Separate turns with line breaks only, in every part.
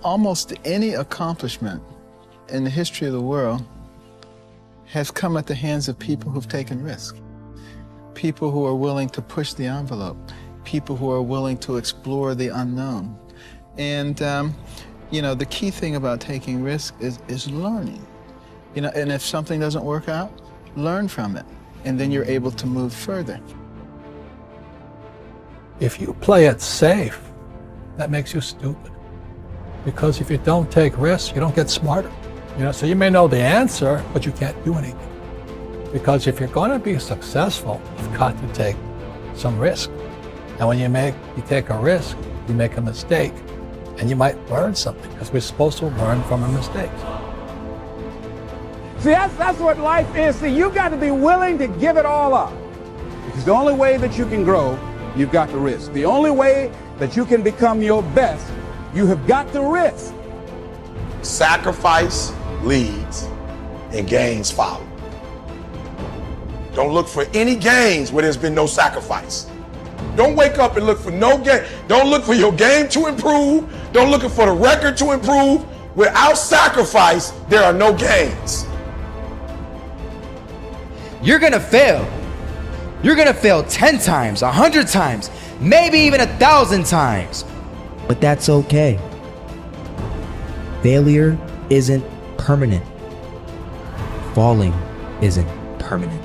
Almost any accomplishment in the history of the world has come at the hands of people who've taken risks. People who are willing to push the envelope. People who are willing to explore the unknown. And, you know, the key thing about taking risks is learning. You know, and if something doesn't work out, learn from it. And then you're able to move further.
If you play it safe, that makes you stupid. Because if you don't take risks, you don't get smarter. You know, so you may know the answer, but you can't do anything. Because if you're going to be successful, you've got to take some risk. And when you take a risk, you make a mistake, and you might learn something, because we're supposed to learn from our mistakes.
See, that's what life is. See, you've got to be willing to give it all up. Because the only way that you can grow, you've got to risk. The only way that you can become your best, you have got to risk.
Sacrifice leads and gains follow. Don't look for any gains where there's been no sacrifice. Don't wake up and look for no gain. Don't look for your game to improve. Don't look for the record to improve. Without sacrifice, there are no gains.
You're gonna fail. You're gonna fail 10 times, 100 times, maybe even 1,000 times. But that's okay. Failure isn't permanent. Falling isn't permanent.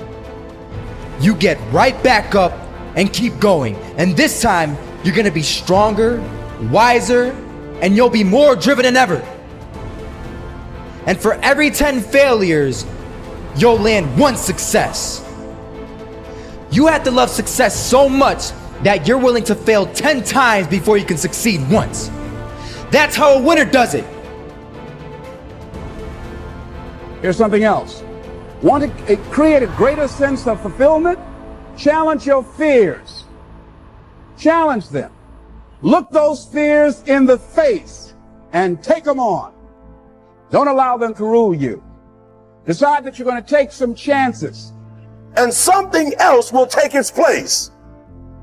You get right back up and keep going. And this time, you're gonna be stronger, wiser, and you'll be more driven than ever. And for every 10 failures, you'll land one success. You have to love success so much that you're willing to fail 10 times before you can succeed once. That's how a winner does it.
Here's something else. Want to create a greater sense of fulfillment? Challenge your fears. Challenge them. Look those fears in the face and take them on. Don't allow them to rule you. Decide that you're going to take some chances.
And something else will take its place.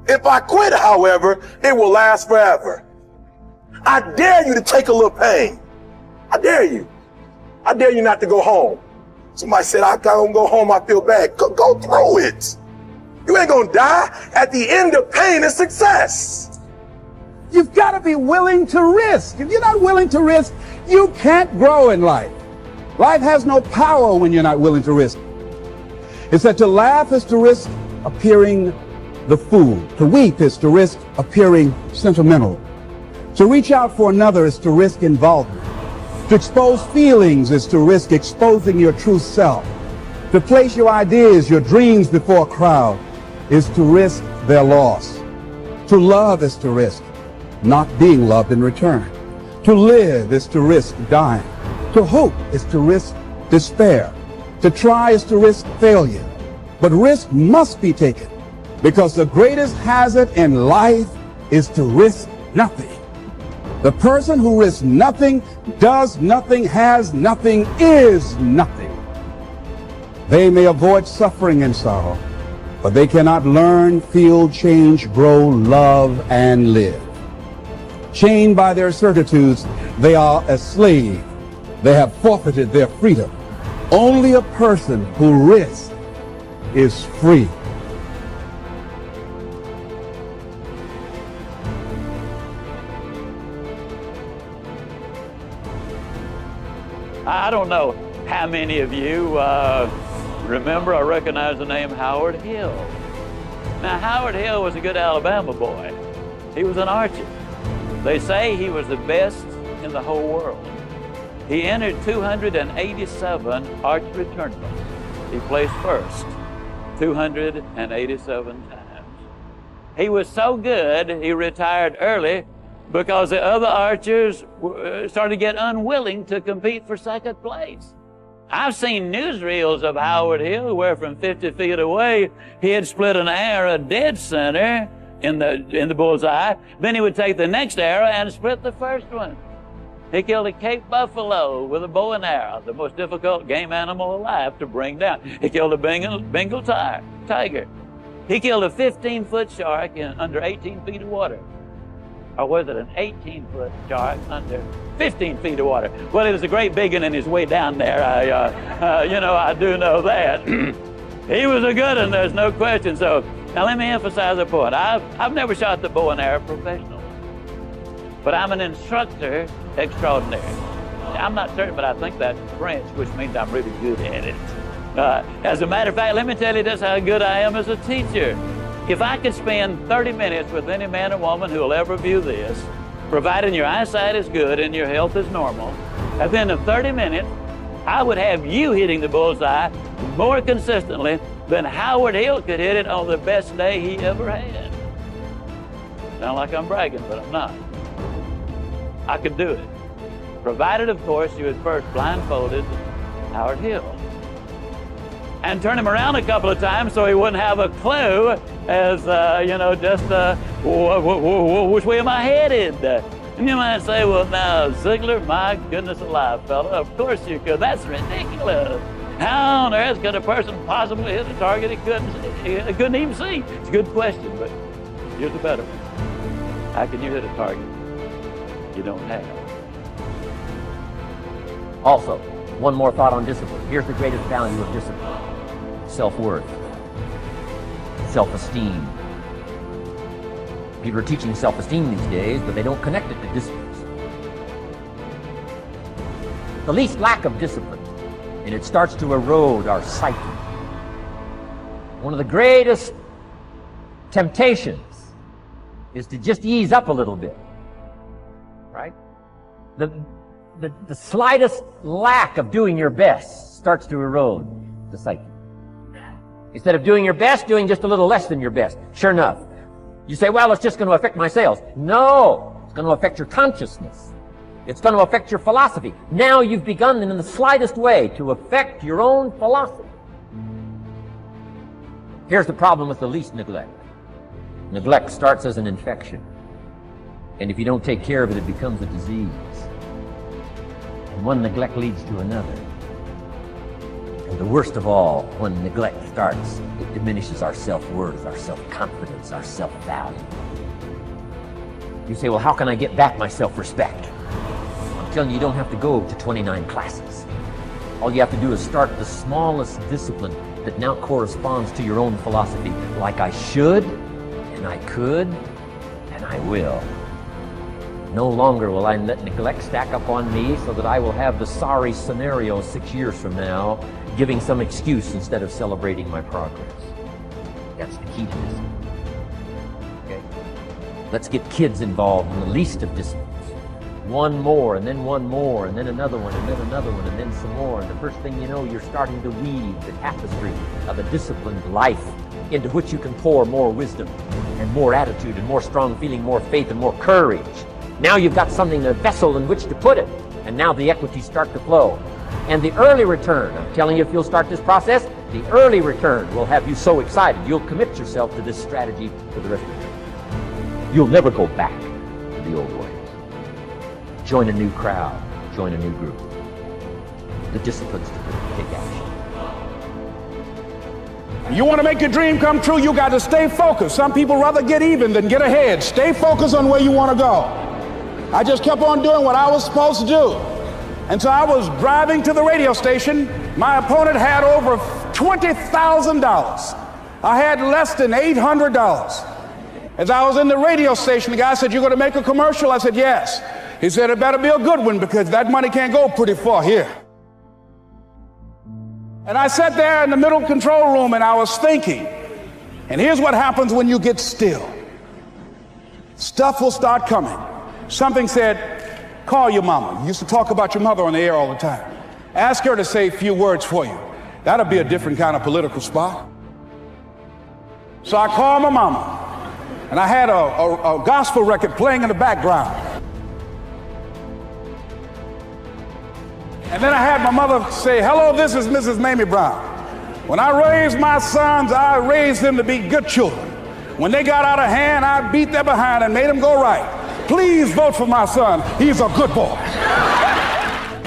If I quit, however, it will last forever. I dare you to take a little pain. I dare you. I dare you not to go home. Somebody said, I can't go home, I feel bad. Go through it. You ain't gonna die. At the end of pain is success.
You've got to be willing to risk. If you're not willing to risk, you can't grow in life. Life has no power when you're not willing to risk. It's that to laugh is to risk appearing the fool. To weep is to risk appearing sentimental. To reach out for another is to risk involvement. To expose feelings is to risk exposing your true self. To place your ideas, your dreams before a crowd is to risk their loss. To love is to risk not being loved in return. To live is to risk dying. To hope is to risk despair. To try is to risk failure. But risk must be taken, because the greatest hazard in life is to risk nothing. The person who risks nothing, does nothing, has nothing, is nothing. They may avoid suffering and sorrow, but they cannot learn, feel, change, grow, love, and live. Chained by their certitudes, they are a slave. They have forfeited their freedom. Only a person who risks is free.
I don't know how many of you remember or recognize the name Howard Hill. Now, Howard Hill was a good Alabama boy. He was an archer. They say he was the best in the whole world. He entered 287 archery tournaments. He placed first 287 times. He was so good, he retired early because the other archers started to get unwilling to compete for second place. I've seen newsreels of Howard Hill where from 50 feet away, he had split an arrow dead center in the bullseye. Then he would take the next arrow and split the first one. He killed a Cape buffalo with a bow and arrow, the most difficult game animal alive to bring down. He killed a Bengal tiger. He killed a 15-foot shark in under 18 feet of water. or was it an 18-foot shark under 15 feet of water? Well, it was a great big one in his way down there. I do know that. He was a good one, there's no question. So now let me emphasize a point. I've never shot the bow and arrow professionally, but I'm an instructor extraordinary. I'm not certain, but I think that's French, which means I'm really good at it. As a matter of fact, let me tell you just how good I am as a teacher. If I could spend 30 minutes with any man or woman who will ever view this, providing your eyesight is good and your health is normal, at the end of 30 minutes, I would have you hitting the bullseye more consistently than Howard Hill could hit it on the best day he ever had. Sound like I'm bragging, but I'm not. I could do it. Provided, of course, you had first blindfolded Howard Hill and turn him around a couple of times so he wouldn't have a clue as, which way am I headed? And you might say, well, now, Ziglar, my goodness alive, fella, of course you could. That's ridiculous. How on earth could a person possibly hit a target he couldn't even see? It's a good question, but here's the better one. How can you hit a target you don't have?
Also, one more thought on discipline. Here's the greatest value of discipline. Self-worth. Self-esteem. People are teaching self-esteem these days, but they don't connect it to discipline. The least lack of discipline, and it starts to erode our psyche. One of the greatest temptations is to just ease up a little bit, right? The slightest lack of doing your best starts to erode the psyche. Instead of doing your best, doing just a little less than your best. Sure enough. You say, well, it's just going to affect my sales. No, it's going to affect your consciousness. It's going to affect your philosophy. Now you've begun in the slightest way to affect your own philosophy. Here's the problem with the least neglect. Neglect starts as an infection. And if you don't take care of it, it becomes a disease. And one neglect leads to another. And the worst of all, when neglect starts, it diminishes our self-worth, our self-confidence, our self-value. You say, well, how can I get back my self-respect? I'm telling you, you don't have to go to 29 classes. All you have to do is start the smallest discipline that now corresponds to your own philosophy, like I should, and I could, and I will. No longer will I let neglect stack up on me so that I will have the sorry scenario 6 years from now, giving some excuse instead of celebrating my progress. That's the key to this. Okay? Let's get kids involved in the least of disciplines. One more, and then one more, and then another one, and then another one, and then some more. And the first thing you know, you're starting to weave the tapestry of a disciplined life into which you can pour more wisdom and more attitude and more strong feeling, more faith and more courage. Now you've got something, a vessel in which to put it. And now the equities start to flow. And the early return, I'm telling you, if you'll start this process, the early return will have you so excited. You'll commit yourself to this strategy for the rest of your life. You'll never go back to the old ways. Join a new crowd. Join a new group. The disciplines to take action.
You want to make your dream come true, you got to stay focused. Some people rather get even than get ahead. Stay focused on where you want to go. I just kept on doing what I was supposed to do. And so I was driving to the radio station. My opponent had over $20,000. I had less than $800. As I was in the radio station, the guy said, "You're going to make a commercial?" I said, "Yes." He said, "It better be a good one because that money can't go pretty far here." And I sat there in the middle control room and I was thinking, and here's what happens when you get still. Stuff will start coming. Something said, "Call your mama." You used to talk about your mother on the air all the time. Ask her to say a few words for you. That'll be a different kind of political spot. So I called my mama, and I had a gospel record playing in the background. And then I had my mother say, "Hello, this is Mrs. Mamie Brown. When I raised my sons, I raised them to be good children. When they got out of hand, I beat their behind and made them go right. Please vote for my son. He's a good boy."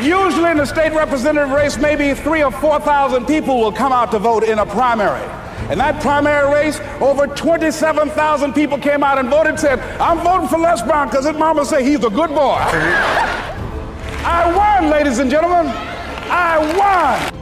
Usually in the state representative race, maybe 3,000 or 4,000 people will come out to vote in a primary. In that primary race, over 27,000 people came out and voted and said, I'm voting for Les Brown because his mama said he's a good boy. I won, ladies and gentlemen. I won.